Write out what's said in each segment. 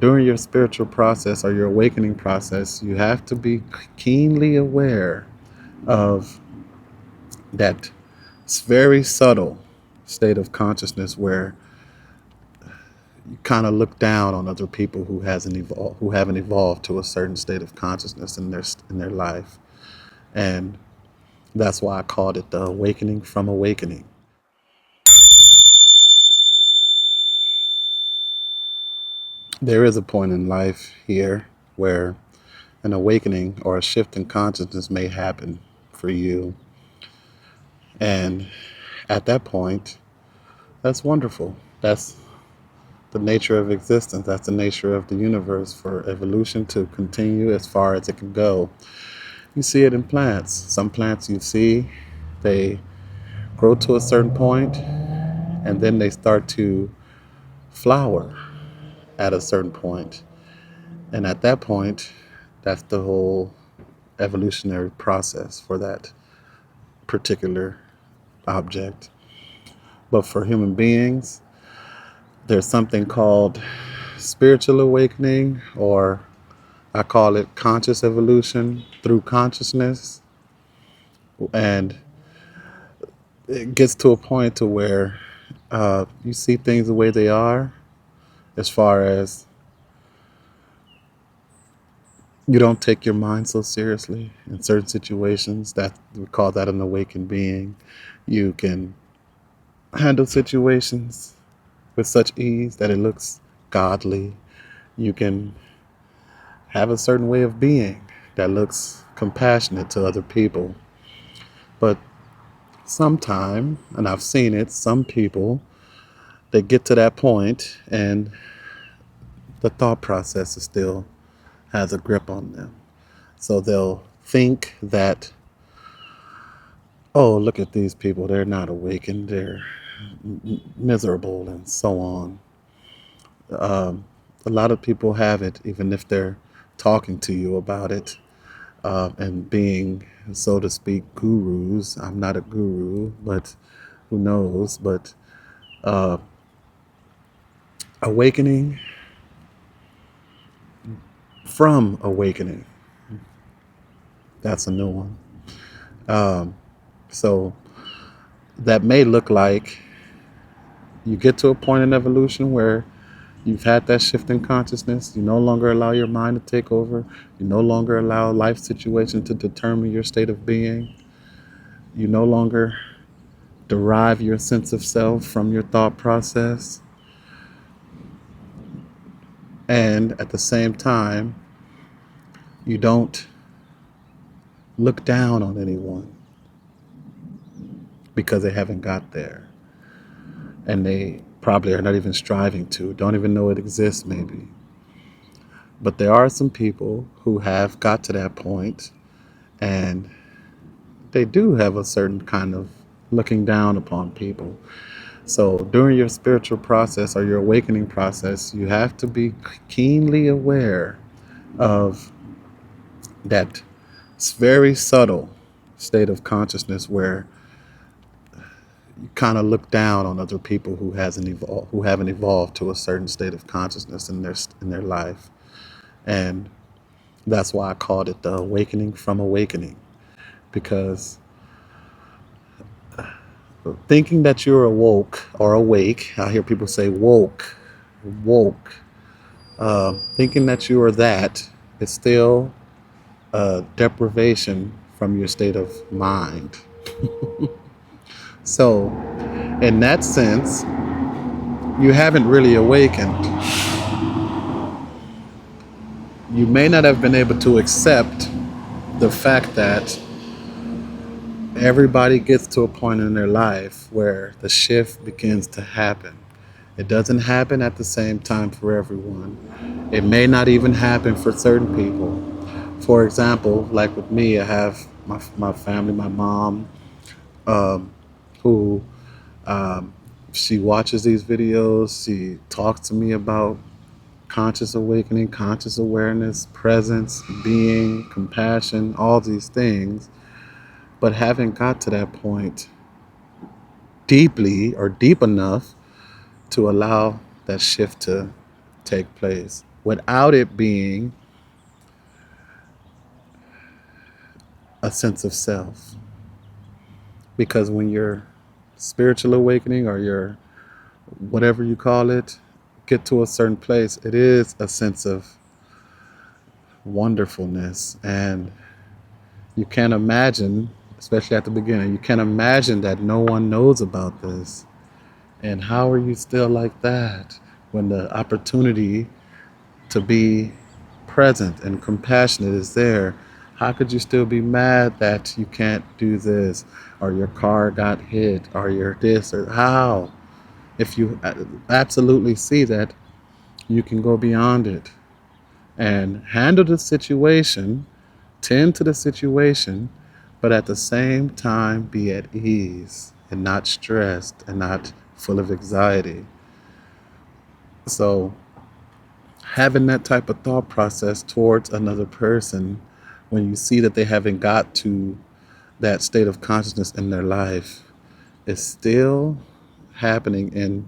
during your spiritual process or your awakening process, you have to be keenly aware of that very subtle state of consciousness where you kind of look down on other people who haven't evolved to a certain state of consciousness in their life. And that's why I called it the awakening from awakening. There is a point in life here where an awakening or a shift in consciousness may happen for you. And at that point, that's wonderful. That's the nature of existence. That's the nature of the universe for evolution to continue as far as it can go. You see it in plants. Some plants you see, they grow to a certain point and then they start to flower at a certain point. And at that point, that's the whole evolutionary process for that particular object. But for human beings, there's something called spiritual awakening, or I call it conscious evolution through consciousness. And it gets to a point to where you see things the way they are, as far as you don't take your mind so seriously in certain situations. That we call that an awakened being. You can handle situations with such ease that it looks godly. You can have a certain way of being that looks compassionate to other people. But sometime, and I've seen it, some people, they get to that point and the thought process is still has a grip on them. So they'll think that, oh, look at these people, they're not awakened, they're miserable, and so on. A lot of people have it, even if they're talking to you about it, and being, so to speak, gurus. I'm not a guru, but who knows? But awakening from awakening, that's a new one. So that may look like you get to a point in evolution where you've had that shift in consciousness. You no longer allow your mind to take over. You no longer allow life situation to determine your state of being. You no longer derive your sense of self from your thought process. And at the same time, you don't look down on anyone because they haven't got there. And they probably are not even striving to, don't even know it exists maybe. But there are some people who have got to that point and they do have a certain kind of looking down upon people. So during your spiritual process or your awakening process, you have to be keenly aware of that very subtle state of consciousness where you kind of look down on other people who haven't evolved to a certain state of consciousness in their life. And that's why I called it the awakening from awakening, because thinking that you're awoke or awake, I hear people say woke, thinking that you are that is still a deprivation from your state of mind. So in that sense, you haven't really awakened. You may not have been able to accept the fact that everybody gets to a point in their life where the shift begins to happen. It doesn't happen at the same time for everyone. It may not even happen for certain people. For example, like with me, I have my family, my mom, who she watches these videos. She talks to me about conscious awakening, conscious awareness, presence, being, compassion, all these things. But haven't got to that point deep enough to allow that shift to take place without it being a sense of self. Because when your spiritual awakening or your whatever you call it get to a certain place, it is a sense of wonderfulness. And you can't imagine, especially at the beginning, you can't imagine that no one knows about this. And how are you still like that when the opportunity to be present and compassionate is there? How could you still be mad that you can't do this, or your car got hit, or you're this, or how? If you absolutely see that you can go beyond it and handle the situation, tend to the situation, but at the same time be at ease and not stressed and not full of anxiety. So, having that type of thought process towards another person when you see that they haven't got to that state of consciousness in their life is still happening in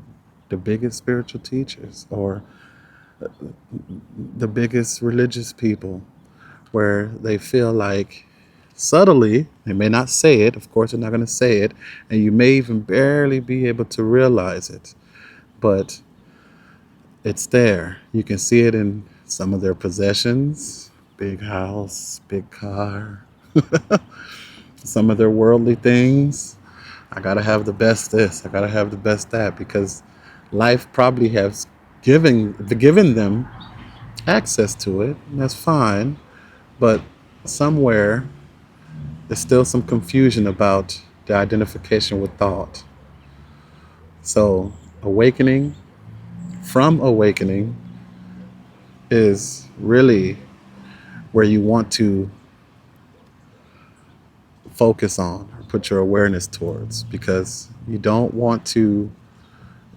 the biggest spiritual teachers or the biggest religious people, where they feel like subtly, they may not say it, of course, they're not going to say it, and you may even barely be able to realize it, but it's there. You can see it in some of their possessions, big house, big car, some of their worldly things. I got to have the best this, I got to have the best that, because life probably has given them access to it, and that's fine. But somewhere there's still some confusion about the identification with thought. So awakening from awakening is really where you want to focus on or put your awareness towards, because you don't want to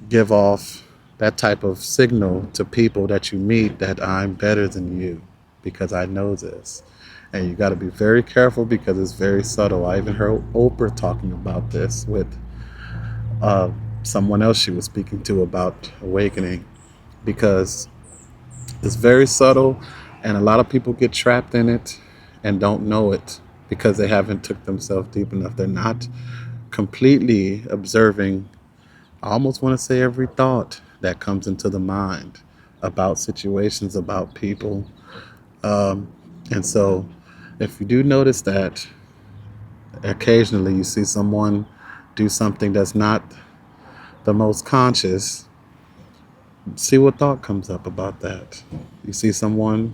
give off that type of signal to people that you meet that I'm better than you because I know this. And you got to be very careful because it's very subtle. I even heard Oprah talking about this with uh, someone else she was speaking to about awakening, because it's very subtle and a lot of people get trapped in it and don't know it because they haven't took themselves deep enough. They're not completely observing, I almost want to say, every thought that comes into the mind about situations, about people. And so if you do notice that occasionally you see someone do something that's not the most conscious, see what thought comes up about that. You see someone,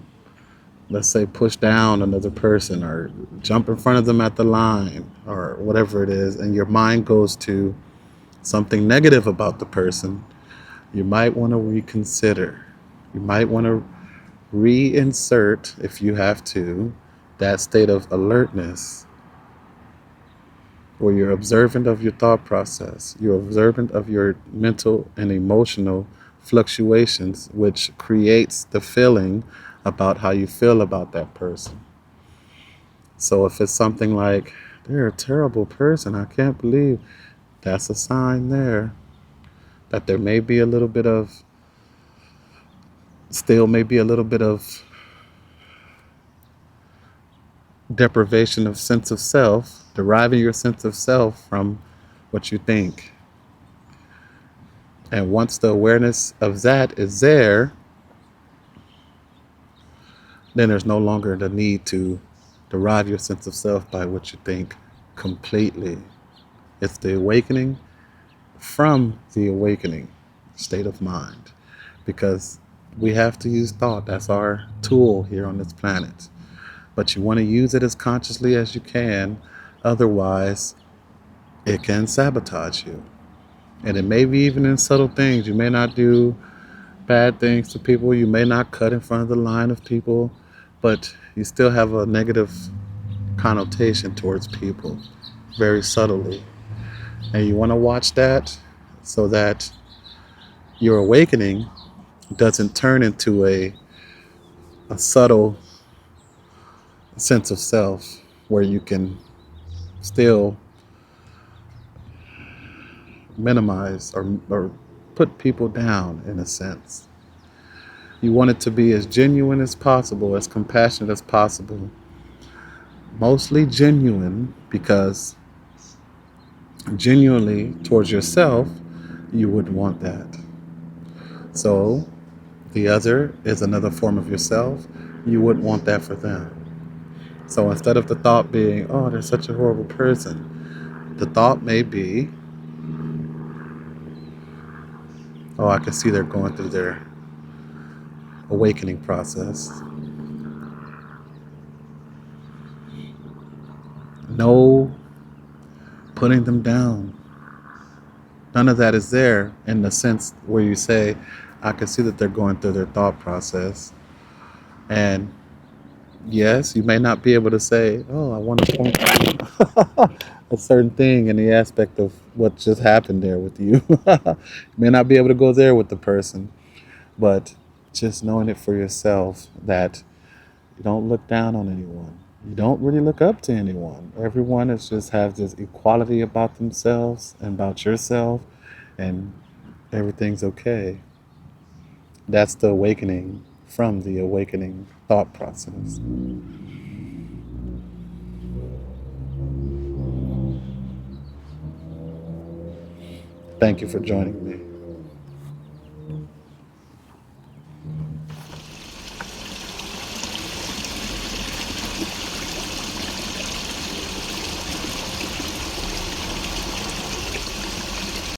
let's say, push down another person or jump in front of them at the line or whatever it is, and your mind goes to something negative about the person, you might want to reconsider. You might want to reinsert, if you have to, that state of alertness where you're observant of your thought process, you're observant of your mental and emotional fluctuations, which creates the feeling about how you feel about that person. So if it's something like, they're a terrible person, I can't believe, that's a sign there that there may be a little bit of, still may be a little bit of deprivation of sense of self, deriving your sense of self from what you think. And once the awareness of that is there, then there's no longer the need to derive your sense of self by what you think completely. It's the awakening from the awakening state of mind, because we have to use thought. That's our tool here on this planet. But you want to use it as consciously as you can, otherwise it can sabotage you. And it may be even in subtle things. You may not do bad things to people. You may not cut in front of the line of people, but you still have a negative connotation towards people very subtly. And you want to watch that so that your awakening doesn't turn into a subtle sense of self where you can still minimize or put people down in a sense. You want it to be as genuine as possible, as compassionate as possible. Mostly genuine, because genuinely towards yourself, you wouldn't want that. So the other is another form of yourself. You wouldn't want that for them. So instead of the thought being, oh, they're such a horrible person, the thought may be, oh, I can see they're going through their awakening process. No putting them down. None of that is there in the sense where you say, I can see that they're going through their thought process. And yes, you may not be able to say, oh, I want to point to a certain thing in the aspect of what just happened there with you. You may not be able to go there with the person, but just knowing it for yourself that you don't look down on anyone. You don't really look up to anyone. Everyone is just has this equality about themselves and about yourself, and everything's okay. That's the awakening from the awakening thought process. Thank you for joining me.